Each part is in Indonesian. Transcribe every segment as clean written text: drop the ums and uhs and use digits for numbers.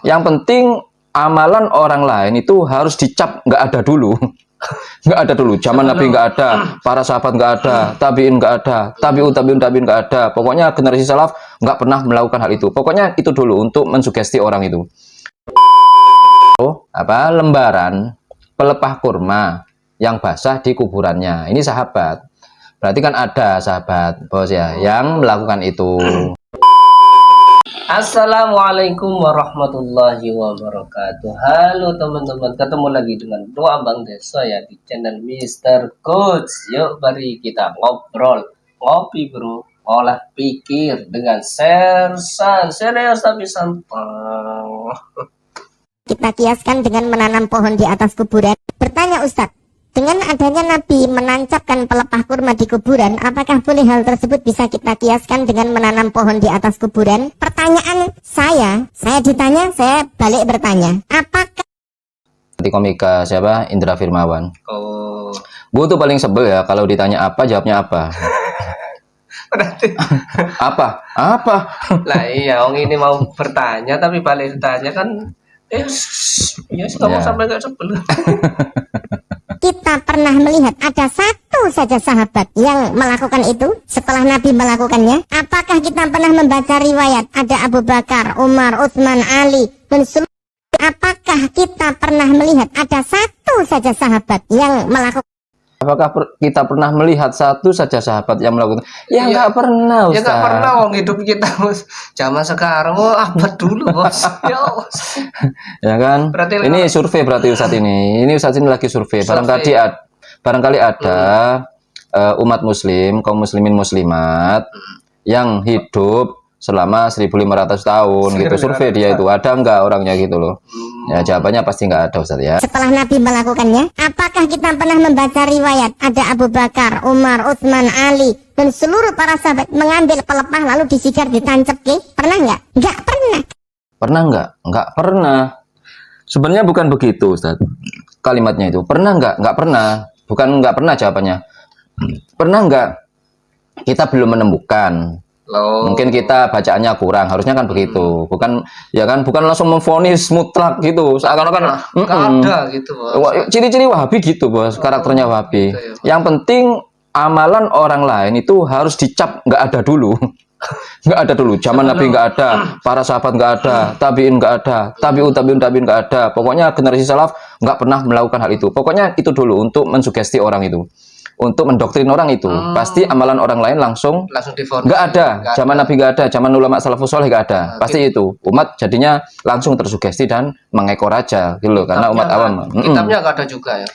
Yang penting amalan orang lain itu harus dicap nggak ada dulu. Nggak ada dulu. Zaman Nabi nggak ada, para sahabat nggak ada, tabiin nggak ada, tabiun nggak ada. Pokoknya generasi salaf nggak pernah melakukan hal itu. Pokoknya itu dulu untuk mensugesti orang itu. Lembaran pelepah kurma yang basah di kuburannya. Ini sahabat. Berarti kan ada sahabat, bos ya, yang melakukan itu. Assalamualaikum warahmatullahi wabarakatuh. Halo teman-teman, ketemu lagi dengan Doa Bang Desa ya di channel Mr. Coach. Yuk mari kita ngobrol, ngopi bro, olah pikir dengan sersan, serius tapi santai. Kita kiaskan dengan menanam pohon di atas kuburan. Bertanya Ustadz, dengan adanya Nabi menancapkan pelepah kurma di kuburan, apakah boleh hal tersebut bisa kita kiaskan dengan menanam pohon di atas kuburan? Pertanyaan saya ditanya, saya balik bertanya. Apakah Di komika siapa? Indra Firmawan. Oh, Gue tuh paling sebel ya kalau ditanya apa, jawabnya apa. berarti Apa? Apa? lah iya, Ong ini mau bertanya tapi balik bertanya kan, ya ngomong Ya. sampai gak sebel. kita pernah melihat ada satu saja sahabat yang melakukan itu setelah Nabi melakukannya? Apakah kita pernah membaca riwayat ada Abu Bakar, Umar, Utsman, Ali, dan seluruh? Apakah kita pernah melihat ada satu saja sahabat yang melakukan? Apakah kita pernah melihat satu saja sahabat yang melakukan? Ya Iya. nggak pernah, Ya Ustaz. nggak pernah wong hidup kita Bos. Zaman sekarang abad dulu bos. Ya Bos. Ya kan? Berarti Ini survei berarti Ustadz ini. Ini Ustadz ini lagi survei. Barangkali ada umat muslim, kaum muslimin muslimat yang hidup selama 1.500 tahun gitu. Survei dia itu. Ada nggak orangnya gitu loh. Ya jawabannya pasti nggak ada Ustadz ya. Setelah Nabi melakukannya, apakah kita pernah membaca riwayat ada Abu Bakar, Umar, Utsman, Ali, dan seluruh para sahabat mengambil pelepah lalu disigar ditancap ke? Pernah nggak? Nggak pernah. Pernah nggak? Nggak pernah. Sebenarnya bukan begitu Ustadz. Kalimatnya itu. Pernah nggak? Nggak pernah. Bukan nggak pernah jawabannya. Pernah nggak? Kita belum menemukan. Loh. Mungkin kita bacaannya kurang, harusnya kan begitu. Bukan ya kan, bukan langsung memvonis mutlak gitu. Seakan-akan Nggak ada gitu bos. ciri-ciri Wahabi gitu, Bos. Karakternya Wahabi. gitu ya. Yang penting amalan orang lain itu harus dicap nggak ada dulu. Nggak ada dulu. Zaman Nabi nggak ada, para sahabat nggak ada, tabiin nggak ada, tabiun nggak ada. Pokoknya generasi salaf nggak pernah melakukan hal itu. Pokoknya itu dulu untuk mensugesti orang itu. Untuk mendoktrin orang itu, pasti amalan orang lain langsung Difonis. nggak ada. Zaman Nabi nggak ada, zaman ulama salafus soleh nggak ada. Pasti itu umat jadinya langsung tersugesti dan mengekor aja gitu loh, karena umat awam. Kitabnya nggak ada juga ya.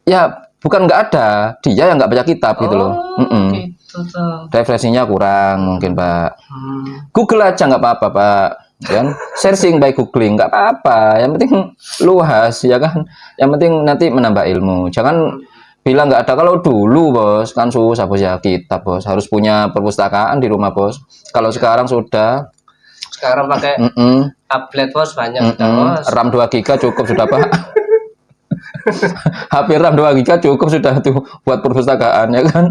Ya bukan nggak ada, dia yang nggak baca kitab gitu loh. Gitu tuh. Referensinya kurang mungkin Pak. Google aja nggak apa-apa Pak. Kan searching by googling nggak apa-apa. Yang penting luas ya kan. Yang penting nanti menambah ilmu. Jangan bilang nggak ada. Kalau dulu bos kan susah bos ya, kitab bos harus punya perpustakaan di rumah bos. Kalau sekarang sudah Sekarang pakai tablet bos, banyak sudah bos. RAM 2 GB cukup sudah Pak. HP RAM 2 GB cukup sudah tuh buat perpustakaan ya kan.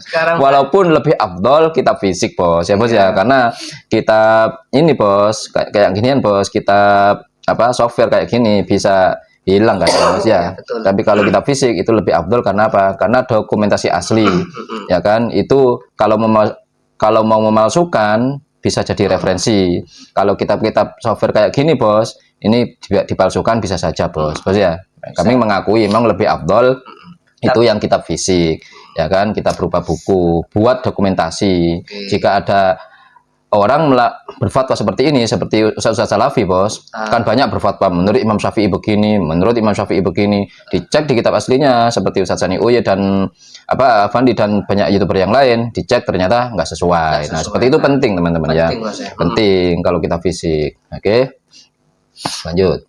Sekarang Walaupun lebih afdol kitab fisik bos ya bos ya, karena kitab ini bos kayak ginian bos, kitab software kayak gini bisa hilang kan bos ya. Betul. Tapi kalau kitab fisik itu lebih afdol karena apa? Karena dokumentasi asli ya kan. Itu kalau mau memalsukan bisa jadi referensi. Kalau kitab-kitab software kayak gini bos, ini dipalsukan bisa saja bos ya. Kami mengakui memang lebih afdol itu yang kitab fisik ya kan, kitab berupa buku buat dokumentasi. Jika ada orang berfatwa seperti ini, seperti Ustaz Salafi bos, kan banyak berfatwa menurut Imam Syafi'i begini, menurut Imam Syafi'i begini, dicek di kitab aslinya seperti Ustaz Sani Uye dan Fandi dan banyak YouTuber yang lain, dicek ternyata nggak sesuai. Nah seperti itu penting teman-teman ya, penting kalau kitab fisik. Oke, lanjut.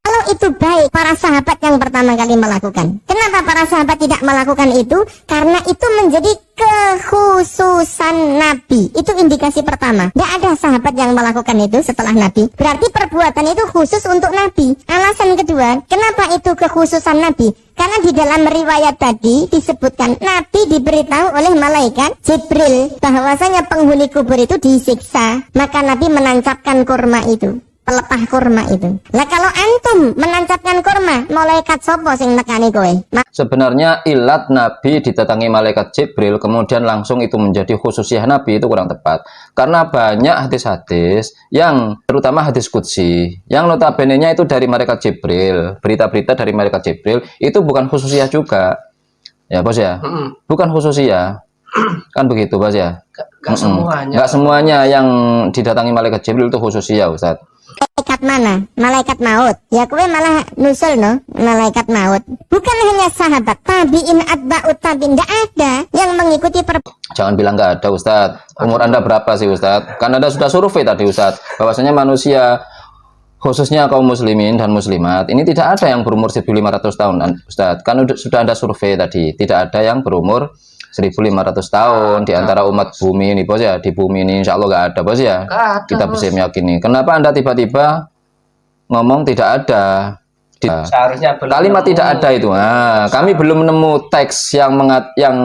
Kalau Kalau itu baik, para sahabat yang pertama kali melakukan. Kenapa para sahabat tidak melakukan itu? Karena itu menjadi kekhususan Nabi. Itu indikasi pertama. Tidak ada sahabat yang melakukan itu setelah Nabi. Berarti perbuatan itu khusus untuk Nabi. Alasan kedua, kenapa itu kekhususan Nabi? Karena di dalam riwayat tadi disebutkan Nabi diberitahu oleh malaikat Jibril bahwasanya penghuni kubur itu disiksa. Maka Nabi menancapkan kurma itu, pelepah kurma itu. Lah kalau antum menancapkan kurma, malaikat sopo sing nekani kowe? Sebenarnya ilat Nabi didatangi malaikat Jibril kemudian langsung itu menjadi khususiyah Nabi itu kurang tepat. Karena banyak hadis-hadis yang terutama hadis qudsi yang notabene-nya itu dari malaikat Jibril, berita-berita dari malaikat Jibril itu bukan khususiyah juga. Ya, Bos ya? Bukan khususiyah. Kan begitu, Bos ya? Gak semuanya. Gak semuanya yang didatangi malaikat Jibril itu khususiyah, Ustaz. Malaikat mana? Malaikat maut. Ya kowe malah nusul no, malaikat maut. Bukan hanya sahabat, tabiin, atba'ut tabiin, tidak ada yang mengikuti Jangan bilang nggak ada, Ustaz. Umur Anda berapa sih, Ustaz? Kan Anda sudah survei tadi, Ustaz, bahwasanya manusia khususnya kaum muslimin dan muslimat ini tidak ada yang berumur 1.500 tahun, Ustaz. Kan sudah Anda survei tadi, tidak ada yang berumur 1.500 tahun di antara umat bumi ini, Bos ya. Di bumi ini insya Allah nggak ada, Bos ya. Kita bisa meyakini. Kenapa Anda tiba-tiba ngomong tidak ada? Seharusnya Kalimat tidak ada itu. Nah, kami belum menemu teks yang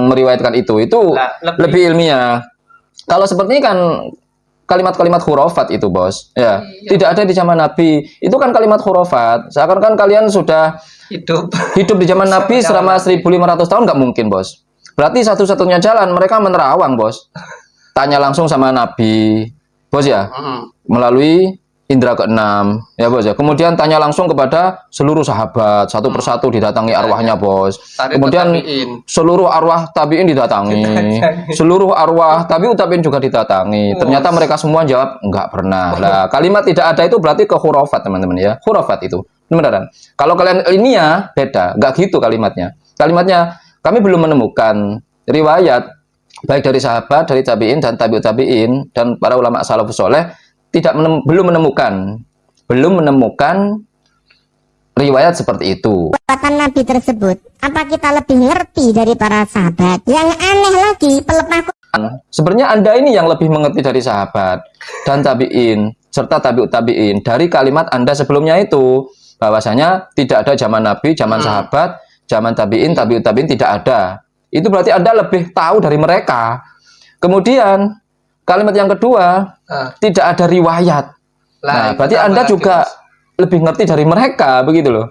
meriwayatkan itu. Itu lebih ilmiah. Kalau seperti ini kan kalimat-kalimat khurafat itu, Bos. Ya, tidak ada di zaman Nabi. Itu kan kalimat khurafat. Seakan-akan kalian sudah hidup di zaman Nabi selama 1.500 tahun, nggak mungkin, Bos. Berarti satu-satunya jalan mereka menerawang, Bos. Tanya langsung sama Nabi, Bos ya, melalui indera keenam, ya Bos ya. Kemudian tanya langsung kepada seluruh sahabat, satu persatu didatangi arwahnya, Bos. Kemudian seluruh arwah tabiin didatangi, seluruh arwah tabiut tabiin juga didatangi. Ternyata mereka semua jawab enggak pernah. Nah, kalimat tidak ada itu berarti ke khurafat, teman-teman ya. Khurafat itu beneran. Kalau kalian ilmiah beda, enggak gitu kalimatnya. Kalimatnya kami belum menemukan riwayat baik dari sahabat, dari tabiin dan tabiut tabiin dan para ulama salafus soleh belum menemukan riwayat seperti itu. Perbuatan Nabi tersebut, apa kita lebih ngerti dari para sahabat? Yang aneh lagi, pelepah sebenarnya Anda ini yang lebih mengerti dari sahabat dan tabiin serta tabiut tabiin dari kalimat Anda sebelumnya itu bahwasanya tidak ada zaman Nabi, zaman sahabat, zaman tabiin, tabiut tabiin tidak ada. Itu berarti Anda lebih tahu dari mereka. Kemudian kalimat yang kedua, tidak ada riwayat. Nah, berarti Anda juga lebih ngerti dari mereka, begitu loh.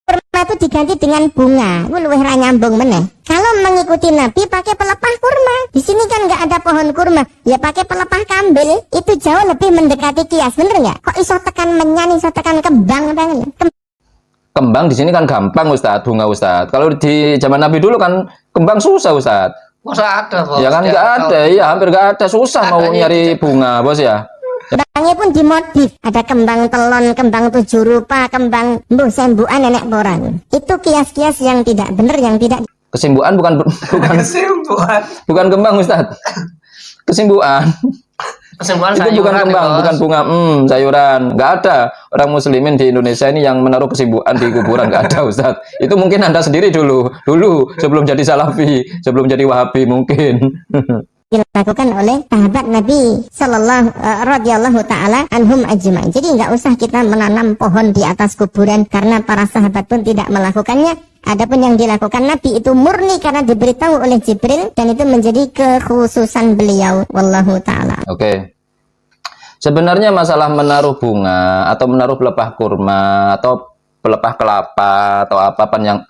kurma itu diganti dengan bunga. Itu luwih ra nyambung meneh. Kalau mengikuti Nabi pakai pelepah kurma. Di sini kan nggak ada pohon kurma. Ya pakai pelepah kambil. Itu jauh lebih mendekati kias, bener nggak? Kok iso tekan menyan, iso tekan kembang banget. Kembang di sini kan gampang, Ustadz, bunga, Ustadz. Kalau di zaman Nabi dulu kan kembang susah, Ustadz. Masa ada, Bos? Ya kan nggak ada, ya hampir nggak ada, susah mau nyari bunga, Bos ya. Kembangnya pun dimodif. Ada kembang telon, kembang 7 rupa, kembang sembuhan nenek moran. Itu kias-kias yang tidak benar, yang tidak. Kesimbuhan bukan Kesimpulan. bukan kembang, Ustadz. Kesimbuhan. Kesimpulan Itu bukan kembang, bukan bunga, sayuran. Nggak ada orang muslimin di Indonesia ini yang menaruh kesimbuhan di kuburan, nggak ada, Ustadz. Itu mungkin Anda sendiri dulu sebelum jadi Salafi, sebelum jadi Wahabi mungkin. Dilakukan oleh sahabat Nabi Sallallahu radhiyallahu taala anhum ajma'in. Jadi nggak usah kita menanam pohon di atas kuburan karena para sahabat pun tidak melakukannya. Adapun yang dilakukan Nabi itu murni karena diberitahu oleh Jibril dan itu menjadi kekhususan beliau. Wallahu taala. Oke. Sebenarnya masalah menaruh bunga atau menaruh pelepah kurma atau pelepah kelapa atau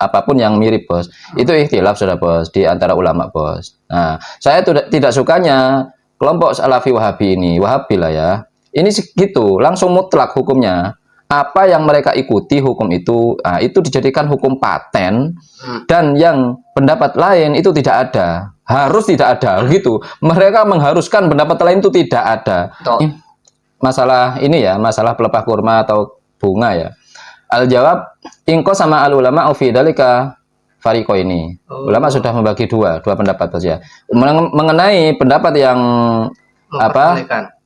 apapun yang mirip, Bos, itu ikhtilaf sudah, Bos, di antara ulama, Bos. Nah, saya tidak sukanya kelompok Salafi Wahabi ini, Wahabi lah ya. Ini segitu, langsung mutlak hukumnya. Apa yang mereka ikuti hukum itu, nah, itu dijadikan hukum paten dan yang pendapat lain itu tidak ada. Harus tidak ada gitu. Mereka mengharuskan pendapat lain itu tidak ada. Masalah ini ya, masalah pelepah kurma atau bunga ya. Al-jawab, ingko sama al-ulama fi dalika fariqo ini. Ulama sudah membagi dua pendapat saja. Mengenai pendapat yang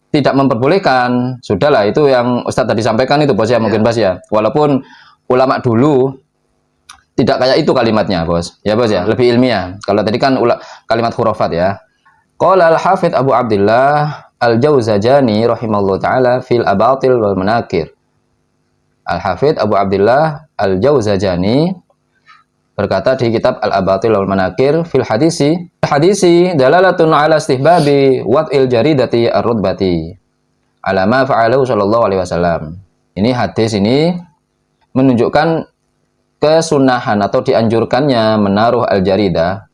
tidak memperbolehkan, sudahlah itu yang Ustadz tadi sampaikan itu bos ya, mungkin bos ya. Walaupun ulama dulu tidak kayak itu kalimatnya bos, ya bos ya, lebih ilmiah. Kalau tadi kan kalimat khurafat ya. Qala al-Hafidz Abu Abdullah Al-Jauzajani rahimallahu taala fil abatil wal manakir. Al-Hafidz Abu Abdullah Al-Jauzajani berkata di kitab Al-Abatil wal Manakir fil hadisi dalalatun ala istihbabi wat'il jaridati ar-rutbati ala ma fa'alahu sallallahu alaihi wasallam. Ini hadis ini menunjukkan kesunahan atau dianjurkannya menaruh al-jaridah,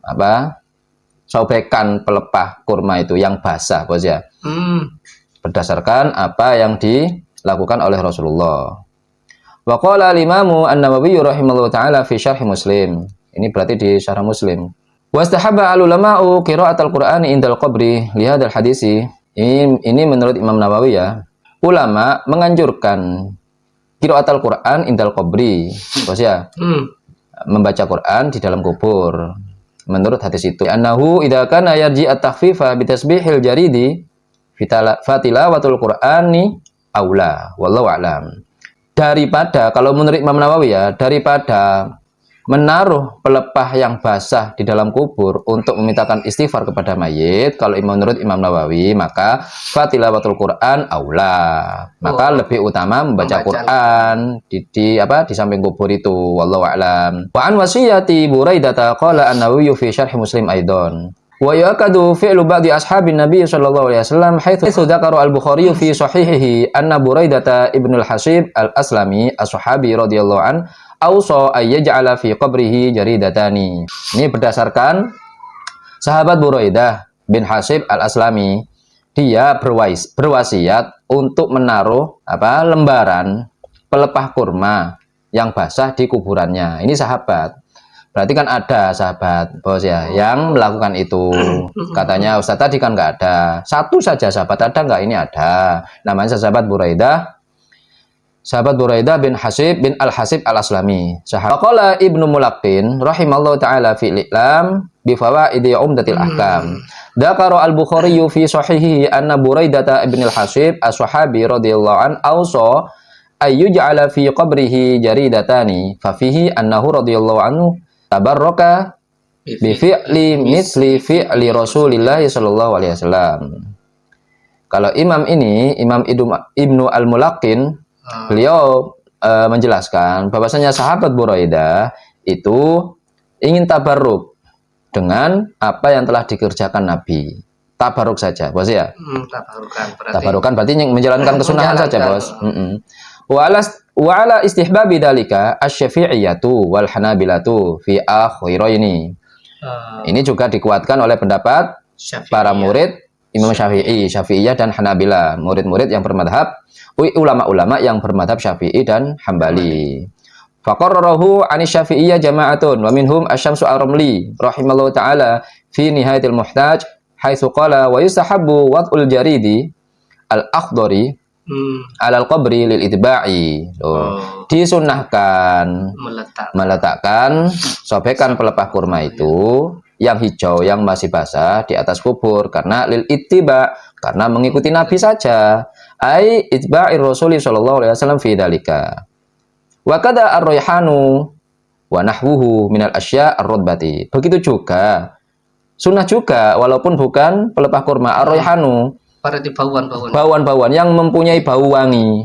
apa? Sobekan pelepah kurma itu yang basah, bos ya. Berdasarkan apa yang dilakukan oleh Rasulullah. Wa qala al-Imamu An-Nawawi rahimahullahu taala fi syarh Muslim. Ini berarti di syarah Muslim. Wastahabba al-ulama'u qira'atul Qur'ani indal qabri li hadzal hadisi. Ini menurut Imam Nawawi ya. Ulama menganjurkan qira'atul Qur'an indal qabri. Bos ya. Membaca Quran di dalam kubur. Menurut hadis itu, annahu idza kana yarji at-takhfifa bi tasbihil jaridi fatilawatul Qur'ani aula wallahu a'lam. Daripada, kalau menurut Imam Nawawi ya, daripada menaruh pelepah yang basah di dalam kubur untuk memintakan istighfar kepada mayit, kalau menurut Imam Nawawi, maka fatilawatul Quran aula, maka lebih utama membaca Quran di samping kubur itu. Wallahu a'lam. Wa an wasiyati Buraidah qala an-Nawawi fi syarh Muslim aidan. Wa yakadu fi'lu ba'di ashabin Nabi sallallahu alaihi wasallam haitsu dzakara al-Bukhari fi sahihihi anna Buraidah ibn al-Hasib al-Aslami as-sahabi radhiyallahu an awsa ay yaj'ala fi qabrihi jaridatani. Ini berdasarkan sahabat Buraidah bin Hasib al-Aslami, dia berwasiat untuk menaruh lembaran pelepah kurma yang basah di kuburannya. Ini sahabat. Berarti kan ada sahabat bos ya yang melakukan itu. Katanya Ustaz tadi kan nggak ada. Satu saja sahabat ada nggak? Ini ada. Namanya sahabat Buraidah. Sahabat Buraidah bin Hasib bin Al-Hasib Al-Aslami. Sahabat qala Ibnu Mulaqqin rahimallahu taala fi al-I'lam bi fawaidi umdatil ahkam. Dzakara al-Bukhari fi sahihihi anna Buraidah bin Al-Hasib as-sahabi radhiyallahu an awsa ayyuj'ala fi qabrihi jaridatani fa fihi annahu radhiyallahu anhu tabarroka bi fi'li misli fi'li Rasulillah sallallahu alaihi wasallam. Kalau imam ini, Imam Ibnu Al-Mulaqqin, beliau menjelaskan bahwasanya sahabat Buraidah itu ingin tabarruk dengan apa yang telah dikerjakan Nabi. Tabarruk saja, bos ya. Tabarrukan berarti menjalankan kesunahan saja, bos. Wa ala istihbabi dalika asy-Syafi'iyyatu wal Hanabilatu fi akhiraini. Ini juga dikuatkan oleh pendapat para murid Imam Syafi'iyah dan Hanabila, murid-murid yang bermadhab, ulama-ulama yang bermadhab Syafi'i dan Hambali. Faqarrarahu 'ani Syafi'iyyah jama'atun wa minhum Asy-Syamsu Ar-Ramli rahimallahu ta'ala fi Nihayatil Muhtaj haitsu qala wa yustahabbu wad'ul jaridi al-akhdari alal qabri lil itba'i. Disunnahkan meletakkan sobekan pelepah kurma itu yang hijau yang masih basah di atas kubur karena lil ittiba, karena mengikuti Nabi saja. Ai itba'ir Rasul sallallahu alaihi wasallam fi dalika. Wa kada ar-rayhanu wa nahwuhu minal asya' ar-rutbati. Begitu juga sunnah juga walaupun bukan pelepah kurma, ar-rayhanu bauan-bauan yang mempunyai bau wangi,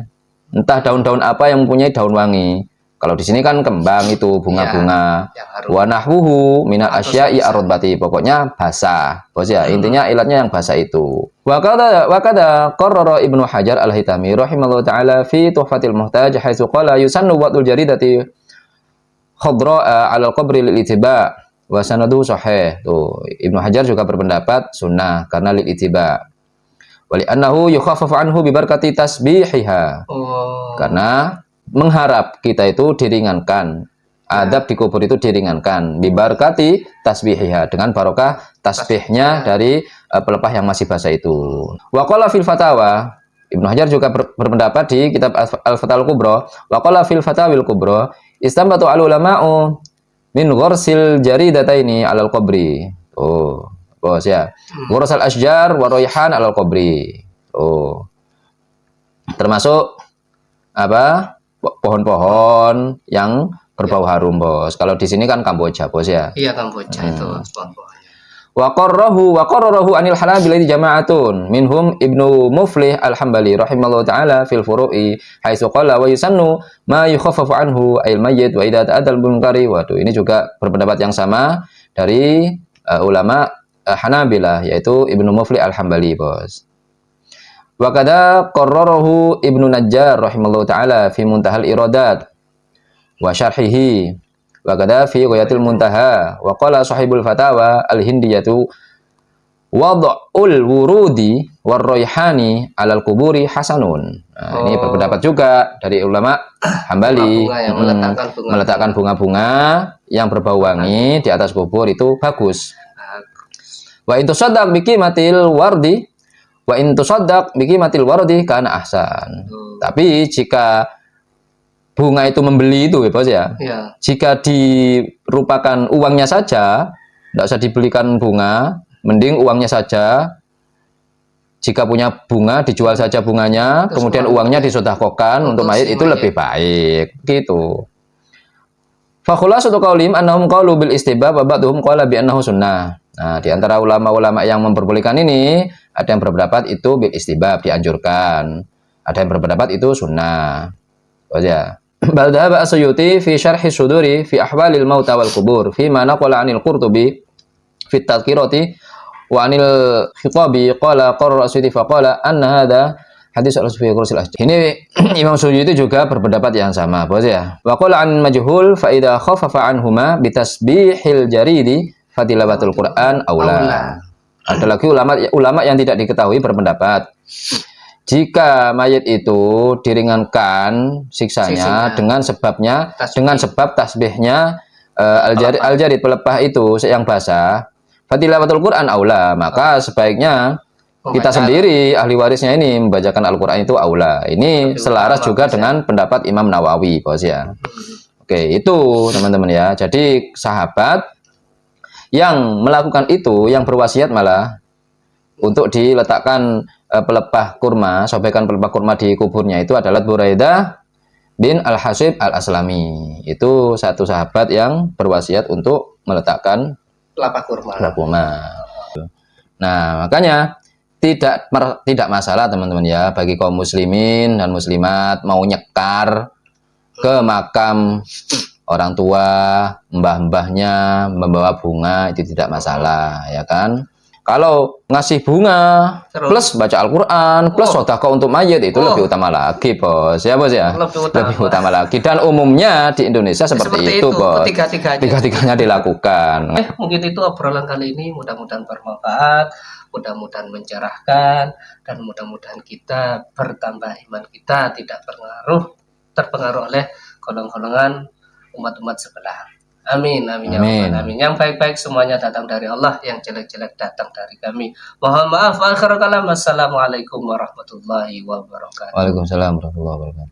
entah daun-daun apa yang mempunyai daun wangi. Kalau di sini kan kembang itu bunga-bunga. Wa nahwuhu minal asya'i ar-rutbati, pokoknya basah. Bos ya, intinya ilatnya yang basah itu. Wa qada qarrara Ibnu Hajar Al-Haytami rahimallahu taala fi Tuhfatil Muhtaj haitsu qala yusannu wad'ul jaridati khadra'a 'ala al-qabri lil ittiba' wa sanadu sahih. Tuh, Ibnu Hajar juga berpendapat sunnah karena lil ittiba'. Wali annahu yukhaffafu anhu bi barakati tasbihiha. Karena mengharap kita itu diringankan, adab di kubur itu diringankan bi barakati tasbihiha, dengan barokah tasbihnya dari pelepah yang masih basah itu. Wa qala fil fatawa, Ibnu Hajar juga berpendapat di kitab Al-Fatawal Kubra, wa qala fil Fatawil Kubra istambatu al ulama'u min ghursil jaridataini 'alal qabri. bos ya. Ghurasal asjar wa raihan alal qabri. Oh. Termasuk apa? Pohon-pohon yang berbau harum, bos. Kalau di sini kan Kamboja, bos ya. Iya, Kamboja itu pohon-pohonnya. Wa qarrahu anil Hanabila jama'atun minhum Ibnu Muflih Al-Hambali rahimallahu taala fil furu'i haitsu qala wa yusannu ma yukhaffafu anhu al mayyit wa idza ta'addal munkari. Waduh, ini juga berpendapat yang sama dari ulama Hanabila yaitu Ibnu Muflih Al-Hambali, bos. Wa kada qarrarahu Ibnu Najjar rahimallahu taala fi Muntahal Iradat wa syarhihi wa kada fi Ghayatil Muntaha wa qala sahibul fatawa al-hindiyatu wad'ul wurudi war raihani alal kuburi hasanun. Nah, ini berpendapat juga dari ulama Hambali meletakkan bunga-bunga yang berbau wangi di atas kubur itu bagus. Wa in tusaddaq biki matil wardi kana ahsan. Tapi jika bunga itu membeli itu ya, bos ya. Iya. Jika dirupakan uangnya saja, tidak usah dibelikan bunga, mending uangnya saja. Jika punya bunga, dijual saja bunganya, terus kemudian uangnya disedekahkan untuk mayit itu lebih baik, gitu. Fa khulasatu qaulihim annahum qalu bil istibab wa ba'dhum qala bi annahu sunnah. Nah, di antara ulama-ulama yang memperbolehkan ini, ada yang berpendapat itu bil istibab, dianjurkan. Ada yang berpendapat itu sunnah. Oh ya. Bal dhahaba As-Suyuti fi syarhi suduri fi ahwalil mauta wal kubur fi ma naqala 'anil Qurtubi fi at-tadhkirati wa 'anil Khitabi qala qarra As-Suyuti fa qala anna hadha hadis al-sufi kursil asjad. Ini Imam Suyuti juga berpendapat yang sama, bos ya. Wa qala 'an majhul fa idza khaffafa anhuma bi tasbihil jaridi fatilawatul Qur'an aula. Ada lagi ulama yang tidak diketahui berpendapat jika mayit itu diringankan siksanya dengan sebab tasbihnya al-jarid pelepah itu yang basah, fatilawatul Quran aula, maka sebaiknya kita sendiri ahli warisnya ini membacakan Al-Qur'an itu aula. Ini selaras juga dengan pendapat Imam Nawawi, bos ya. Oke, itu teman-teman ya. Jadi sahabat yang melakukan itu, yang berwasiat malah untuk diletakkan pelepah kurma, sobekan pelepah kurma di kuburnya itu adalah Buraidah bin Al-Hasib Al-Aslami. Itu satu sahabat yang berwasiat untuk meletakkan pelepah kurma. Nah, makanya tidak masalah teman-teman ya bagi kaum muslimin dan muslimat mau nyekar ke makam orang tua, mbah-mbahnya membawa bunga, itu tidak masalah, ya kan? Kalau ngasih bunga plus baca Al-Quran plus sedekah untuk mayit itu lebih utama lagi, bos. Ya, bos ya. Lebih utama lagi. Dan umumnya di Indonesia seperti itu, bos. Tiga-tiganya dilakukan. Mungkin itu obrolan kali ini, mudah-mudahan bermanfaat, mudah-mudahan mencerahkan, dan mudah-mudahan kita bertambah iman kita, tidak terpengaruh oleh golongan-golongan umat-umat sebelah. Amin, amin, ya Rabbal alamin. Yang baik-baik semuanya datang dari Allah, yang jelek-jelek datang dari kami. Mohon maaf, akhir kalam. Assalamualaikum warahmatullahi wabarakatuh. Waalaikumsalam warahmatullahi wabarakatuh.